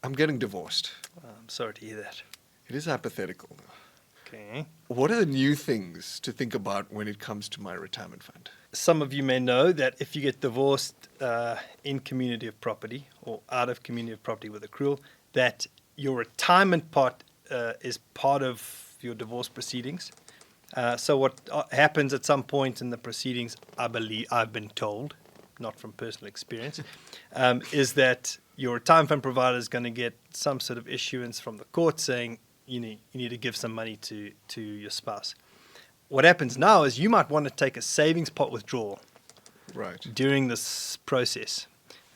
I'm getting divorced. I'm sorry to hear that. It is hypothetical, though. Okay. What are the new things to think about when it comes to my retirement fund? Some of you may know that if you get divorced in community of property or out of community of property with accrual, that your retirement pot is part of your divorce proceedings. So what happens at some point in the proceedings, I believe, I've been told, not from personal experience, is that your retirement fund provider is going to get some sort of issuance from the court saying you need to give some money to your spouse. What happens now is you might want to take a savings pot withdrawal during this process.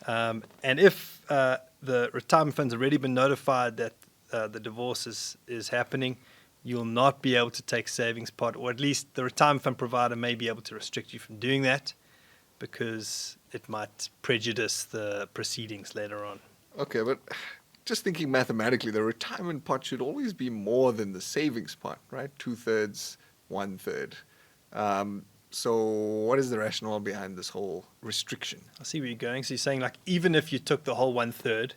And if the retirement fund's already been notified that the divorce is happening, you'll not be able to take savings pot, or at least the retirement fund provider may be able to restrict you from doing that because it might prejudice the proceedings later on. Okay, but just thinking mathematically, the retirement pot should always be more than the savings pot, right? 2/3, 1/3. So what is the rationale behind this whole restriction? I see where you're going. So you're saying, like, even if you took the whole 1/3,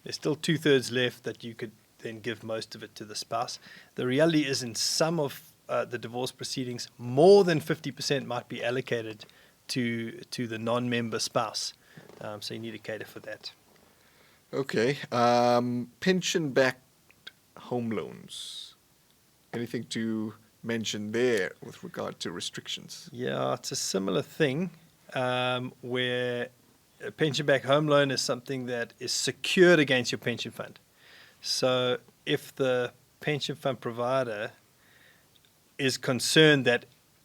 there's still 2/3 left that you could then give most of it to the spouse. The reality is, in some of the divorce proceedings, more than 50% might be allocated to the non-member spouse. So you need to cater for that. Okay. Pension-backed home loans. Anything to mention there with regard to restrictions? Yeah, it's a similar thing where a pension-backed home loan is something that is secured against your pension fund. So if the pension fund provider is concerned that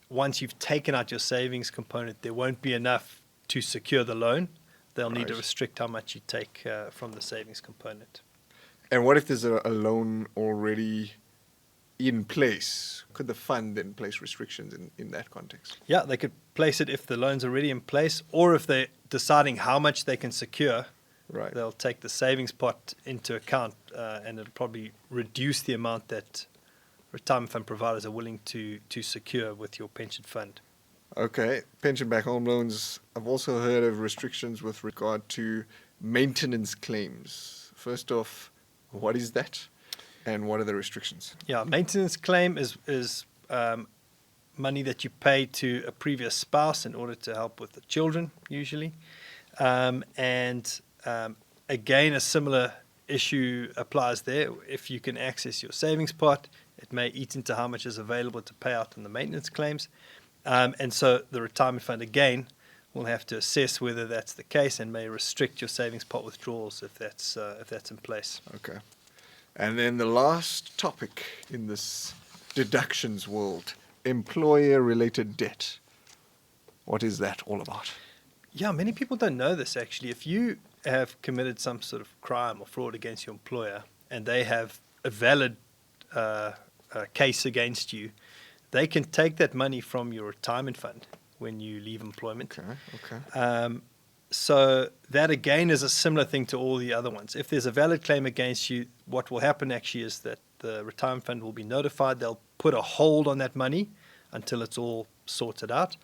once you've taken out your savings component, there won't be enough to secure the loan, they'll need to restrict how much you take from the savings component. And what if there's a loan already in place? Could the fund then place restrictions in that context? Yeah, they could place it if the loan's already in place, or if they're deciding how much they can secure. Right. They'll take the savings pot into account, and it'll probably reduce the amount that retirement fund providers are willing to secure with your pension fund. Okay. Pension-backed home loans. I've also heard of restrictions with regard to maintenance claims. First off, what is that? And what are the restrictions? Yeah, maintenance claim is money that you pay to a previous spouse in order to help with the children, usually. Again, a similar issue applies there. If you can access your savings pot, it may eat into how much is available to pay out on the maintenance claims. And so the retirement fund, again, will have to assess whether that's the case and may restrict your savings pot withdrawals if that's in place. Okay. And then the last topic in this deductions world, employer-related debt. What is that all about? Yeah, many people don't know this, actually. If you have committed some sort of crime or fraud against your employer and they have a valid case against you, they can take that money from your retirement fund when you leave employment. Okay. So that, again, is a similar thing to all the other ones. If there's a valid claim against you, what will happen actually is that the retirement fund will be notified. They'll put a hold on that money until it's all sorted out.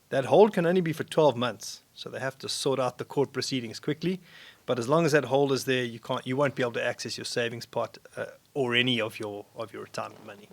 That hold can only be for 12 months, so they have to sort out the court proceedings quickly. But as long as that hold is there, you won't be able to access your savings pot or any of your retirement money.